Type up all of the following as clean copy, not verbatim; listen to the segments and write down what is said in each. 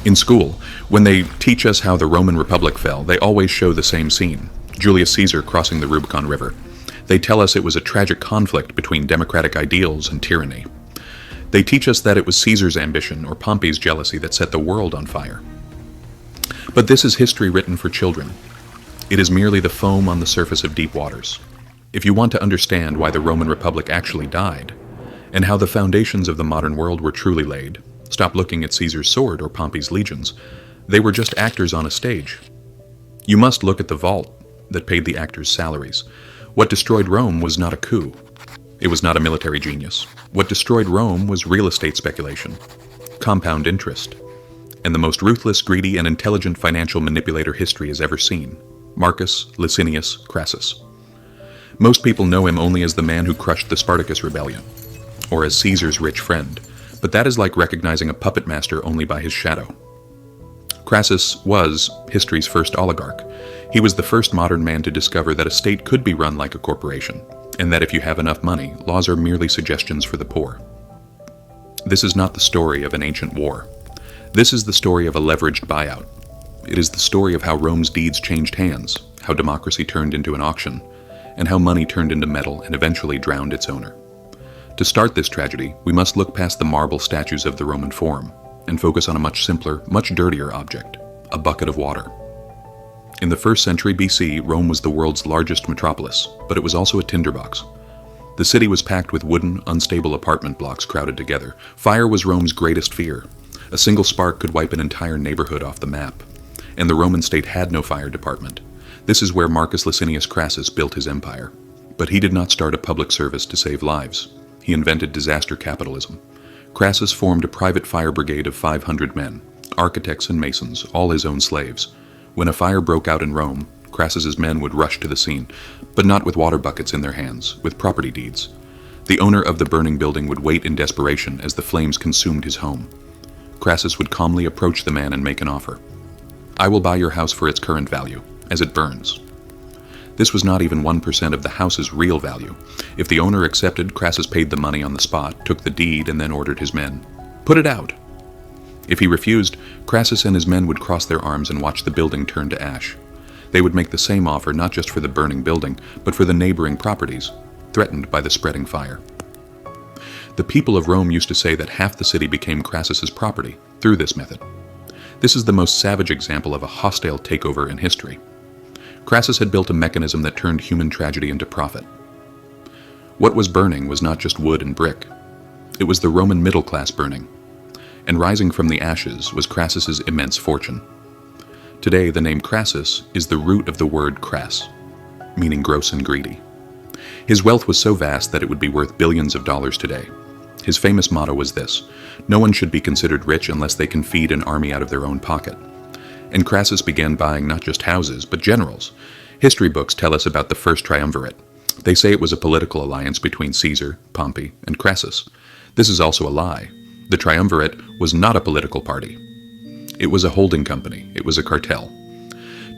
In school, when they teach us how the Roman Republic fell, they always show the same scene: Julius Caesar crossing the Rubicon River. They tell us it was a tragic conflict between democratic ideals and tyranny. They teach us that it was Caesar's ambition or Pompey's jealousy that set the world on fire. But this is history written for children. It is merely the foam on the surface of deep waters. If you want to understand why the Roman Republic actually died, and how the foundations of the modern world were truly laid, stop looking at Caesar's sword or Pompey's legions. They were just actors on a stage. You must look at the vault that paid the actors' salaries. What destroyed Rome was not a coup. It was not a military genius. What destroyed Rome was real estate speculation, compound interest, and the most ruthless, greedy, and intelligent financial manipulator history has ever seen: Marcus Licinius Crassus. Most people know him only as the man who crushed the Spartacus rebellion, or as Caesar's rich friend, but that is like recognizing a puppet master only by his shadow. Crassus was history's first oligarch. He was the first modern man to discover that a state could be run like a corporation, and that if you have enough money, laws are merely suggestions for the poor. This is not the story of an ancient war. This is the story of a leveraged buyout. It is the story of how Rome's deeds changed hands, how democracy turned into an auction, and how money turned into metal and eventually drowned its owner. To start this tragedy, we must look past the marble statues of the Roman Forum and focus on a much simpler, much dirtier object: a bucket of water. In the 1st century BC, Rome was the world's largest metropolis, but it was also a tinderbox. The city was packed with wooden, unstable apartment blocks crowded together. Fire was Rome's greatest fear. A single spark could wipe an entire neighborhood off the map, and the Roman state had no fire department. This is where Marcus Licinius Crassus built his empire. But he did not start a public service to save lives. He invented disaster capitalism. Crassus formed a private fire brigade of 500 men, architects and masons, all his own slaves. When a fire broke out in Rome, Crassus's men would rush to the scene, but not with water buckets in their hands, with property deeds. The owner of the burning building would wait in desperation as the flames consumed his home. Crassus would calmly approach the man and make an offer. "I will buy your house for its current value, as it burns." This was not even 1% of the house's real value. If the owner accepted, Crassus paid the money on the spot, took the deed, and then ordered his men, "Put it out." If he refused, Crassus and his men would cross their arms and watch the building turn to ash. They would make the same offer not just for the burning building, but for the neighboring properties, threatened by the spreading fire. The people of Rome used to say that half the city became Crassus's property through this method. This is the most savage example of a hostile takeover in history. Crassus had built a mechanism that turned human tragedy into profit. What was burning was not just wood and brick. It was the Roman middle class burning, and rising from the ashes was Crassus's immense fortune. Today, the name Crassus is the root of the word crass, meaning gross and greedy. His wealth was so vast that it would be worth billions of dollars today. His famous motto was this: "No one should be considered rich unless they can feed an army out of their own pocket." And Crassus began buying not just houses, but generals. History books tell us about the First Triumvirate. They say it was a political alliance between Caesar, Pompey, and Crassus. This is also a lie. The Triumvirate was not a political party. It was a holding company. It was a cartel.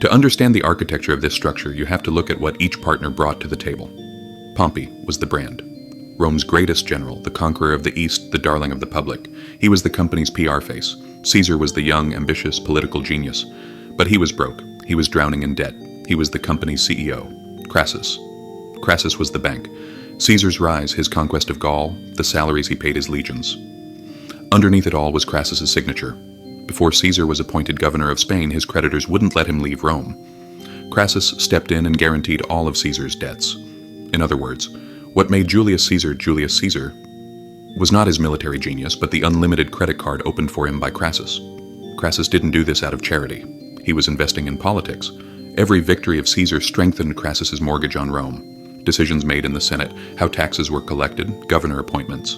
To understand the architecture of this structure, you have to look at what each partner brought to the table. Pompey was the brand. Rome's greatest general, the conqueror of the East, the darling of the public. He was the company's PR face. Caesar was the young, ambitious, political genius. But he was broke. He was drowning in debt. He was the company's CEO. Crassus was the bank. Caesar's rise, his conquest of Gaul, the salaries he paid his legions. Underneath it all was Crassus's signature. Before Caesar was appointed governor of Spain, his creditors wouldn't let him leave Rome. Crassus stepped in and guaranteed all of Caesar's debts. In other words, what made Julius Caesar was not his military genius, but the unlimited credit card opened for him by Crassus. Crassus didn't do this out of charity. He was investing in politics. Every victory of Caesar strengthened Crassus's mortgage on Rome. Decisions made in the Senate, how taxes were collected, governor appointments.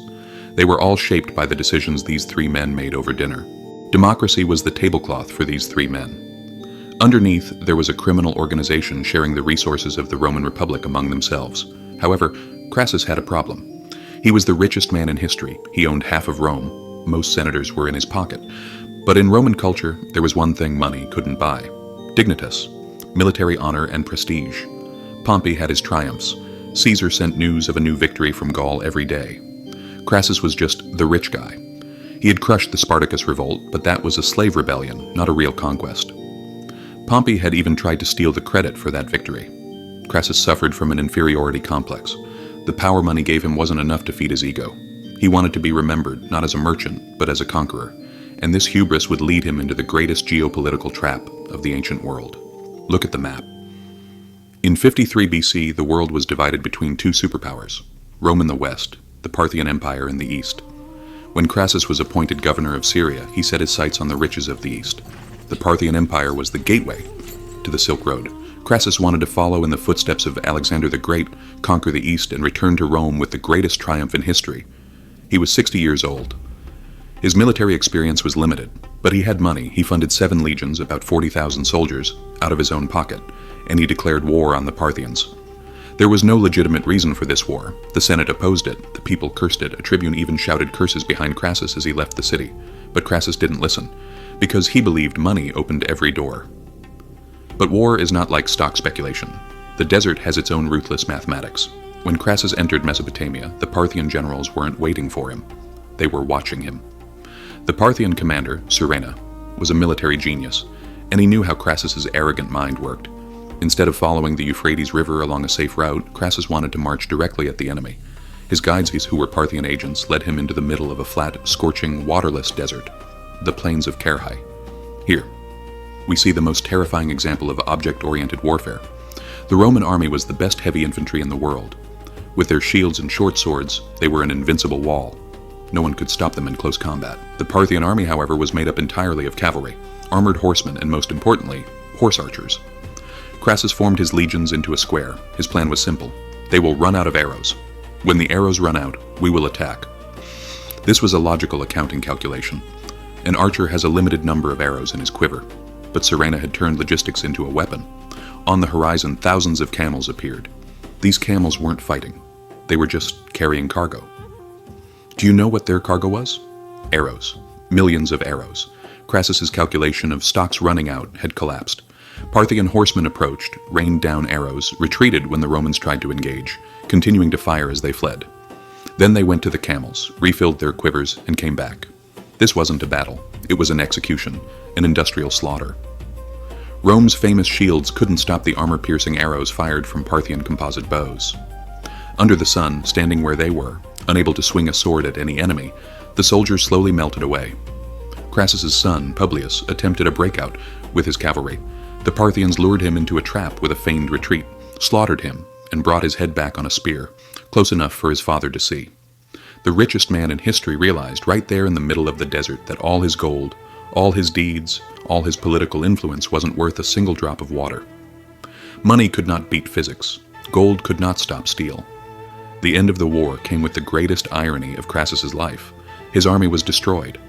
They were all shaped by the decisions these three men made over dinner. Democracy was the tablecloth for these three men. Underneath, there was a criminal organization sharing the resources of the Roman Republic among themselves. However, Crassus had a problem. He was the richest man in history. He owned half of Rome. Most senators were in his pocket. But in Roman culture, there was one thing money couldn't buy: dignitas, military honor and prestige. Pompey had his triumphs. Caesar sent news of a new victory from Gaul every day. Crassus was just the rich guy. He had crushed the Spartacus revolt, but that was a slave rebellion, not a real conquest. Pompey had even tried to steal the credit for that victory. Crassus suffered from an inferiority complex. The power money gave him wasn't enough to feed his ego. He wanted to be remembered, not as a merchant, but as a conqueror, and this hubris would lead him into the greatest geopolitical trap of the ancient world. Look at the map. In 53 BC, the world was divided between two superpowers, Rome in the west, the Parthian Empire in the east. When Crassus was appointed governor of Syria, he set his sights on the riches of the east. The Parthian Empire was the gateway to the Silk Road. Crassus wanted to follow in the footsteps of Alexander the Great, conquer the east, and return to Rome with the greatest triumph in history. He was 60 years old. His military experience was limited, but he had money. He funded 7 legions, about 40,000 soldiers, out of his own pocket, and he declared war on the Parthians. There was no legitimate reason for this war. The Senate opposed it, the people cursed it, a tribune even shouted curses behind Crassus as he left the city. But Crassus didn't listen, because he believed money opened every door. But war is not like stock speculation. The desert has its own ruthless mathematics. When Crassus entered Mesopotamia, the Parthian generals weren't waiting for him. They were watching him. The Parthian commander, Surena, was a military genius, and he knew how Crassus's arrogant mind worked. Instead of following the Euphrates River along a safe route, Crassus wanted to march directly at the enemy. His guides, who were Parthian agents, led him into the middle of a flat, scorching, waterless desert, the plains of Carrhae. Here, we see the most terrifying example of object-oriented warfare. The Roman army was the best heavy infantry in the world. With their shields and short swords, they were an invincible wall. No one could stop them in close combat. The Parthian army, however, was made up entirely of cavalry, armored horsemen, and most importantly, horse archers. Crassus formed his legions into a square. His plan was simple. They will run out of arrows. When the arrows run out, we will attack. This was a logical accounting calculation. An archer has a limited number of arrows in his quiver, but Surena had turned logistics into a weapon. On the horizon, thousands of camels appeared. These camels weren't fighting. They were just carrying cargo. Do you know what their cargo was? Arrows. Millions of arrows. Crassus's calculation of stocks running out had collapsed. Parthian horsemen approached, rained down arrows, retreated when the Romans tried to engage, continuing to fire as they fled. Then they went to the camels, refilled their quivers, and came back. This wasn't a battle. It was an execution, an industrial slaughter. Rome's famous shields couldn't stop the armor-piercing arrows fired from Parthian composite bows. Under the sun, standing where they were, unable to swing a sword at any enemy, the soldiers slowly melted away. Crassus's son, Publius, attempted a breakout with his cavalry. The Parthians lured him into a trap with a feigned retreat, slaughtered him, and brought his head back on a spear, close enough for his father to see. The richest man in history realized right there in the middle of the desert that all his gold, all his deeds, all his political influence wasn't worth a single drop of water. Money could not beat physics. Gold could not stop steel. The end of the war came with the greatest irony of Crassus's life. His army was destroyed.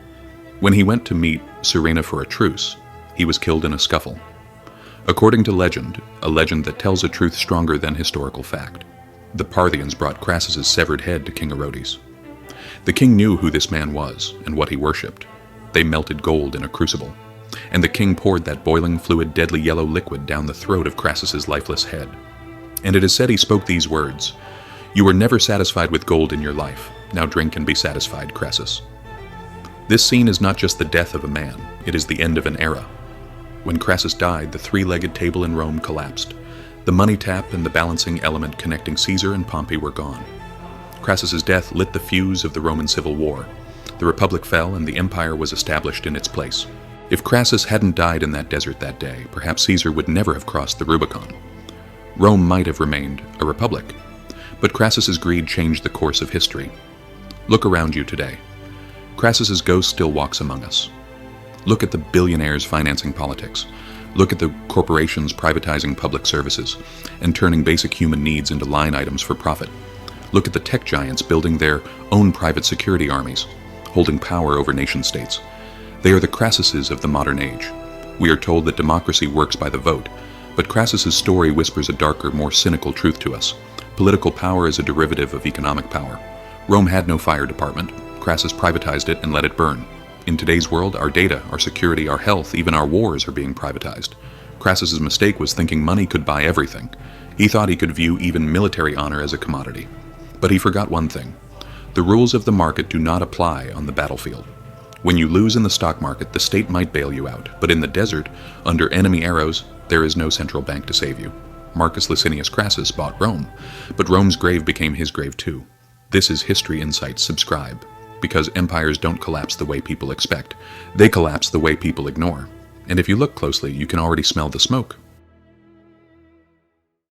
When he went to meet Surena for a truce, he was killed in a scuffle. According to legend, a legend that tells a truth stronger than historical fact, the Parthians brought Crassus's severed head to King Orodes. The king knew who this man was and what he worshipped. They melted gold in a crucible, and the king poured that boiling fluid, deadly yellow liquid down the throat of Crassus's lifeless head. And it is said he spoke these words, "You were never satisfied with gold in your life. Now drink and be satisfied, Crassus." This scene is not just the death of a man, it is the end of an era. When Crassus died, the three-legged table in Rome collapsed. The money tap and the balancing element connecting Caesar and Pompey were gone. Crassus's death lit the fuse of the Roman Civil War. The Republic fell and the empire was established in its place. If Crassus hadn't died in that desert that day, perhaps Caesar would never have crossed the Rubicon. Rome might have remained a republic. But Crassus's greed changed the course of history. Look around you today. Crassus's ghost still walks among us. Look at the billionaires financing politics. Look at the corporations privatizing public services and turning basic human needs into line items for profit. Look at the tech giants building their own private security armies, holding power over nation-states. They are the Crassuses of the modern age. We are told that democracy works by the vote, but Crassus's story whispers a darker, more cynical truth to us. Political power is a derivative of economic power. Rome had no fire department. Crassus privatized it and let it burn. In today's world, our data, our security, our health, even our wars are being privatized. Crassus's mistake was thinking money could buy everything. He thought he could view even military honor as a commodity. But he forgot one thing. The rules of the market do not apply on the battlefield. When you lose in the stock market, the state might bail you out, but in the desert, under enemy arrows, there is no central bank to save you. Marcus Licinius Crassus bought Rome, but Rome's grave became his grave too. This is History Insights. Subscribe, because empires don't collapse the way people expect. They collapse the way people ignore. And if you look closely, you can already smell the smoke.